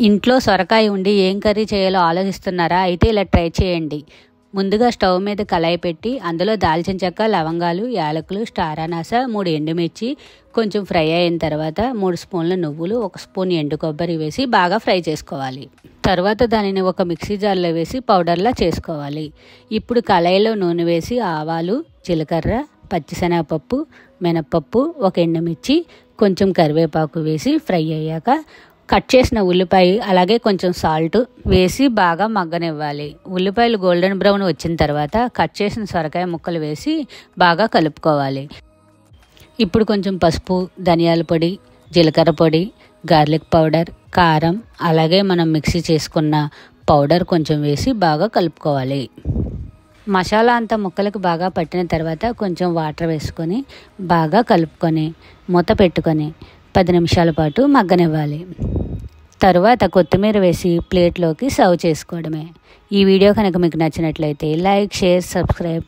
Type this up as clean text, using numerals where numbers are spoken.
ఇంట్లో సొరకాయ ఉండి ఏం కర్రీ చేయాలో ఆలోచిస్తున్నారా? అయితే ఇలా ట్రై చేయండి. ముందుగా స్టవ్ మీద కళాయి పెట్టి అందులో దాల్చిన చెక్క, లవంగాలు, యాలకులు, స్టార్ అనాస, 3 ఎండుమిర్చి కొంచెం ఫ్రై అయిన తర్వాత 3 స్పూన్ల నువ్వులు, 1 స్పూన్ ఎండు కొబ్బరి వేసి బాగా ఫ్రై చేసుకోవాలి. తర్వాత దానిని ఒక మిక్సీ జార్లో వేసి పౌడర్లా చేసుకోవాలి. ఇప్పుడు కళాయిలో నూనె వేసి ఆవాలు, జీలకర్ర, పచ్చిశనగపప్పు, మినప్పప్పు, 1 ఎండుమిర్చి, కొంచెం కరివేపాకు వేసి ఫ్రై అయ్యాక కట్ చేసిన ఉల్లిపాయ అలాగే కొంచెం సాల్ట్ వేసి బాగా మగ్గనివ్వాలి. ఉల్లిపాయలు గోల్డెన్ బ్రౌన్ వచ్చిన తర్వాత కట్ చేసిన సొరకాయ ముక్కలు వేసి బాగా కలుపుకోవాలి. ఇప్పుడు కొంచెం పసుపు, ధనియాల పొడి, జీలకర్ర పొడి, గార్లిక్ పౌడర్, కారం అలాగే మనం మిక్సీ చేసుకున్న పౌడర్ కొంచెం వేసి బాగా కలుపుకోవాలి. మసాలా అంతా ముక్కలకు బాగా పట్టిన తర్వాత కొంచెం వాటర్ వేసుకొని బాగా కలుపుకొని మూత పెట్టుకొని 10 నిమిషాల పాటు మగ్గనివ్వాలి. తరువాత కొత్తిమీర వేసి ప్లేట్లోకి సర్వ్ చేసుకోవడమే. ఈ వీడియో కనుక మీకు నచ్చినట్లయితే లైక్, షేర్, సబ్స్క్రైబ్.